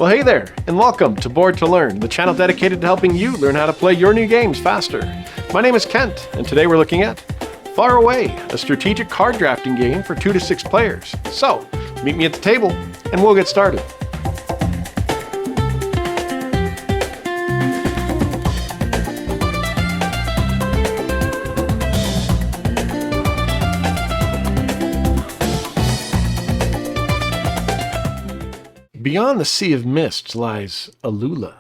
Well, hey there, and welcome to Board to Learn, the channel dedicated to helping you learn how to play your new games faster. My name is Kent, and today we're looking at Faraway, a strategic card drafting game for 2 to 6 players. So, meet me at the table, and we'll get started. Beyond the Sea of Mist lies Alula,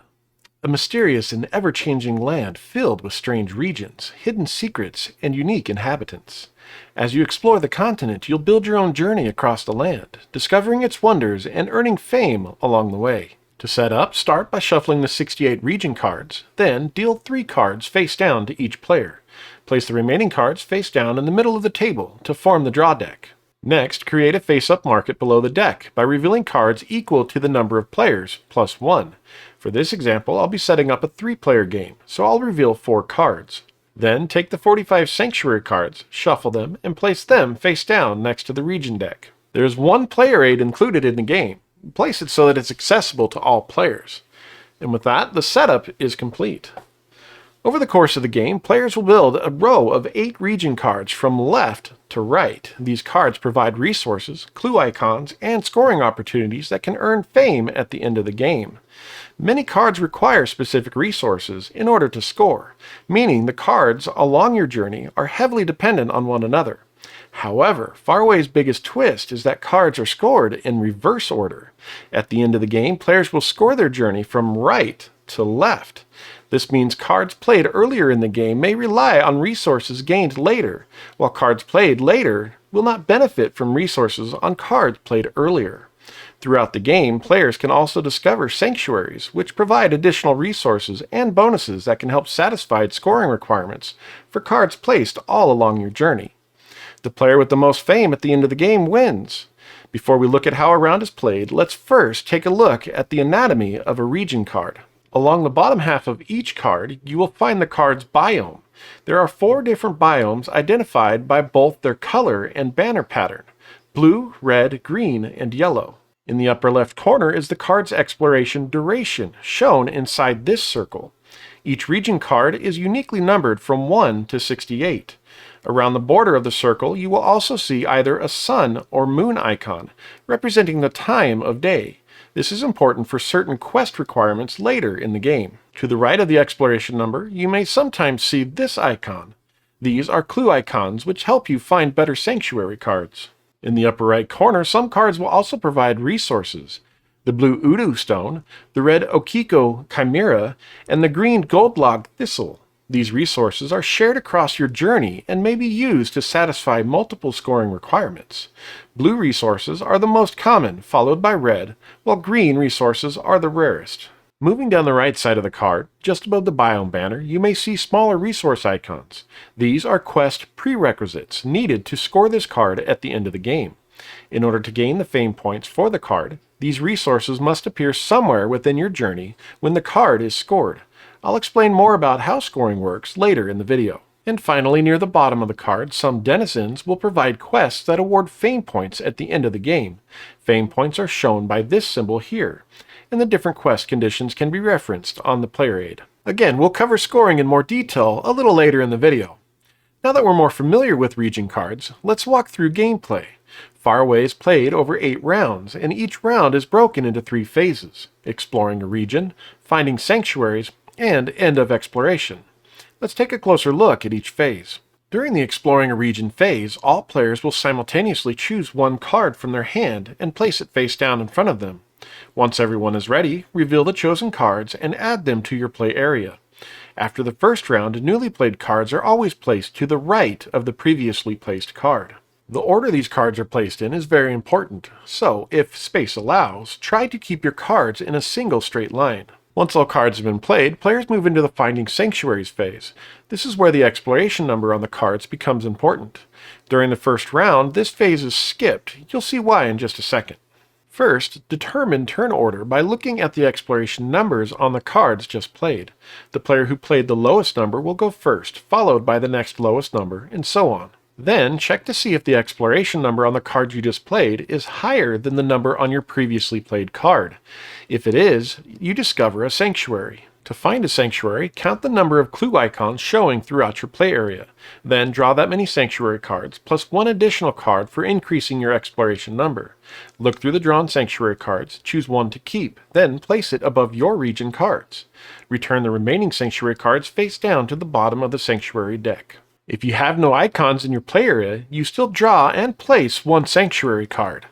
a mysterious and ever-changing land filled with strange regions, hidden secrets, and unique inhabitants. As you explore the continent, you'll build your own journey across the land, discovering its wonders and earning fame along the way. To set up, start by shuffling the 68 region cards, then deal 3 cards face down to each player. Place the remaining cards face down in the middle of the table to form the draw deck. Next, create a face-up market below the deck by revealing cards equal to the number of players, plus 1. For this example, I'll be setting up a 3-player game, so I'll reveal 4 cards. Then, take the 45 Sanctuary cards, shuffle them, and place them face down next to the region deck. There is 1 player aid included in the game. Place it so that it's accessible to all players. And with that, the setup is complete. Over the course of the game, players will build a row of 8 region cards from left to right. These cards provide resources, clue icons, and scoring opportunities that can earn fame at the end of the game. Many cards require specific resources in order to score, meaning the cards along your journey are heavily dependent on one another. However, Faraway's biggest twist is that cards are scored in reverse order. At the end of the game, players will score their journey from right to left. This means cards played earlier in the game may rely on resources gained later, while cards played later will not benefit from resources on cards played earlier. Throughout the game, players can also discover Sanctuaries, which provide additional resources and bonuses that can help satisfy scoring requirements for cards placed all along your journey. The player with the most fame at the end of the game wins. Before we look at how a round is played, let's first take a look at the anatomy of a region card. Along the bottom half of each card, you will find the card's biome. There are 4 different biomes identified by both their color and banner pattern: blue, red, green, and yellow. In the upper left corner is the card's exploration duration, shown inside this circle. Each region card is uniquely numbered from 1 to 68. Around the border of the circle, you will also see either a sun or moon icon, representing the time of day. This is important for certain quest requirements later in the game. To the right of the exploration number, you may sometimes see this icon. These are clue icons which help you find better Sanctuary cards. In the upper right corner, some cards will also provide resources: the blue Udu Stone, the red Okiko Chimera, and the green Goldlog Thistle. These resources are shared across your journey and may be used to satisfy multiple scoring requirements. Blue resources are the most common, followed by red, while green resources are the rarest. Moving down the right side of the card, just above the biome banner, you may see smaller resource icons. These are quest prerequisites needed to score this card at the end of the game. In order to gain the fame points for the card, these resources must appear somewhere within your journey when the card is scored. I'll explain more about how scoring works later in the video. And finally, near the bottom of the card, some denizens will provide quests that award fame points at the end of the game. Fame points are shown by this symbol here, and the different quest conditions can be referenced on the player aid. Again, we'll cover scoring in more detail a little later in the video. Now that we're more familiar with region cards, let's walk through gameplay. Faraway is played over 8 rounds, and each round is broken into 3 phases: exploring a region, finding sanctuaries, and end of exploration. Let's take a closer look at each phase. During the exploring a region phase, all players will simultaneously choose 1 card from their hand and place it face down in front of them. Once everyone is ready, reveal the chosen cards and add them to your play area. After the first round, newly played cards are always placed to the right of the previously placed card. The order these cards are placed in is very important, so if space allows, try to keep your cards in a single straight line. Once all cards have been played, players move into the Finding Sanctuaries phase. This is where the exploration number on the cards becomes important. During the first round, this phase is skipped. You'll see why in just a second. First, determine turn order by looking at the exploration numbers on the cards just played. The player who played the lowest number will go first, followed by the next lowest number, and so on. Then check to see if the exploration number on the card you just played is higher than the number on your previously played card. If it is, you discover a sanctuary. To find a sanctuary, count the number of clue icons showing throughout your play area. Then draw that many sanctuary cards, plus one additional card for increasing your exploration number. Look through the drawn sanctuary cards, choose one to keep, then place it above your region cards. Return the remaining sanctuary cards face down to the bottom of the sanctuary deck. If you have no icons in your play area, you still draw and place one sanctuary card.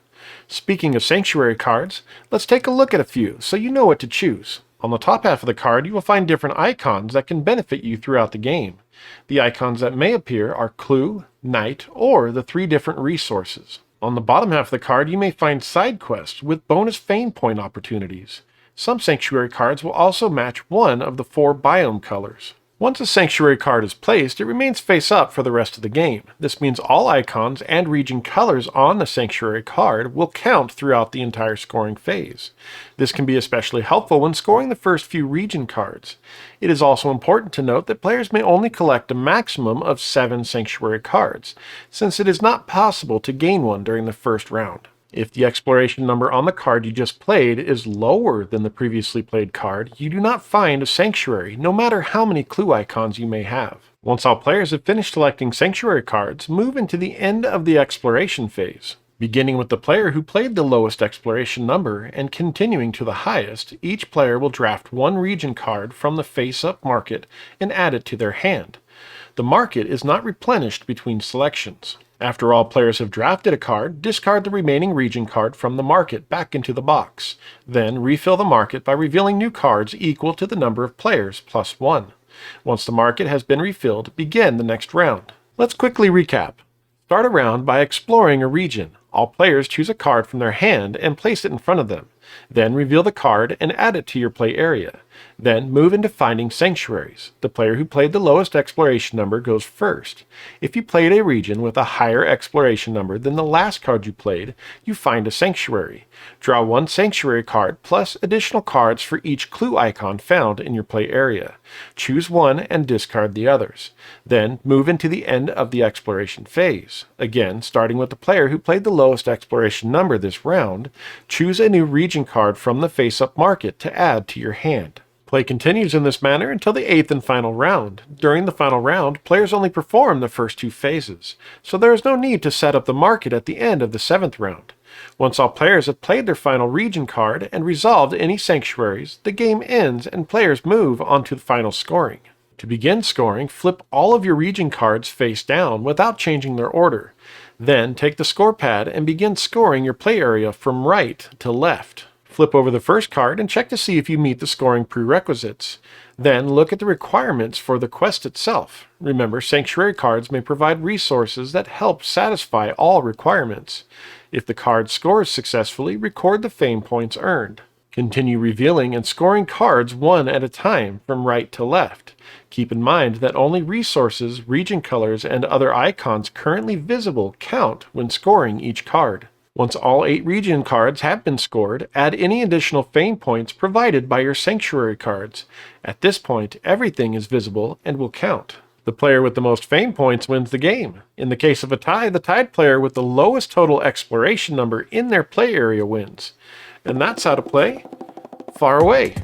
Speaking of sanctuary cards, let's take a look at a few so you know what to choose. On the top half of the card, you will find different icons that can benefit you throughout the game. The icons that may appear are Clue, Night, or the 3 different resources. On the bottom half of the card, you may find side quests with bonus fame point opportunities. Some sanctuary cards will also match one of the 4 biome colors. Once a sanctuary card is placed, it remains face up for the rest of the game. This means all icons and region colors on the sanctuary card will count throughout the entire scoring phase. This can be especially helpful when scoring the first few region cards. It is also important to note that players may only collect a maximum of 7 sanctuary cards, since it is not possible to gain one during the first round. If the exploration number on the card you just played is lower than the previously played card, you do not find a sanctuary, no matter how many clue icons you may have. Once all players have finished collecting sanctuary cards, move into the end of the exploration phase. Beginning with the player who played the lowest exploration number and continuing to the highest, each player will draft one region card from the face-up market and add it to their hand. The market is not replenished between selections. After all players have drafted a card, discard the remaining region card from the market back into the box. Then refill the market by revealing new cards equal to the number of players plus 1. Once the market has been refilled, begin the next round. Let's quickly recap. Start a round by exploring a region. All players choose a card from their hand and place it in front of them. Then reveal the card and add it to your play area. Then move into finding sanctuaries. The player who played the lowest exploration number goes first. If you played a region with a higher exploration number than the last card you played, you find a sanctuary. Draw one sanctuary card plus additional cards for each clue icon found in your play area. Choose one and discard the others. Then move into the end of the exploration phase. Again, starting with the player who played the lowest exploration number this round, choose a new region card from the face-up market to add to your hand. Play continues in this manner until the 8th and final round. During the final round, players only perform the first 2 phases, so there is no need to set up the market at the end of the 7th round. Once all players have played their final region card and resolved any sanctuaries, the game ends and players move on to the final scoring. To begin scoring, flip all of your region cards face down without changing their order. Then take the score pad and begin scoring your play area from right to left. Flip over the first card and check to see if you meet the scoring prerequisites. Then look at the requirements for the quest itself. Remember, sanctuary cards may provide resources that help satisfy all requirements. If the card scores successfully, record the fame points earned. Continue revealing and scoring cards one at a time from right to left. Keep in mind that only resources, region colors, and other icons currently visible count when scoring each card. Once all 8 region cards have been scored, add any additional fame points provided by your sanctuary cards. At this point, everything is visible and will count. The player with the most fame points wins the game. In the case of a tie, the tied player with the lowest total exploration number in their play area wins. And that's how to play Far Away.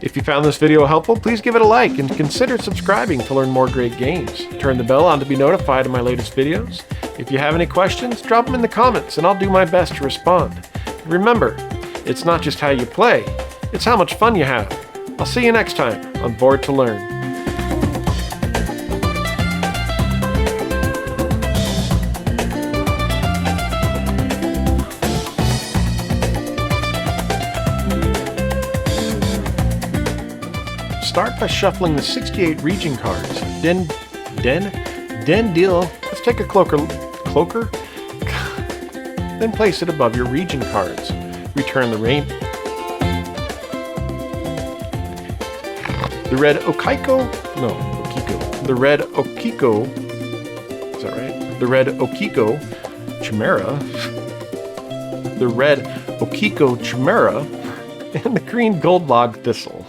If you found this video helpful, please give it a like and consider subscribing to learn more great games. Turn the bell on to be notified of my latest videos. If you have any questions, drop them in the comments and I'll do my best to respond. Remember, it's not just how you play, it's how much fun you have. I'll see you next time on Board to Learn. Start by shuffling the 68 region cards. Then deal. Let's take a cloaker. Then place it above your region cards. Return the red Okiko. The red Okiko. Is that right? The red Okiko Chimera. The red Okiko Chimera and the green gold log thistle.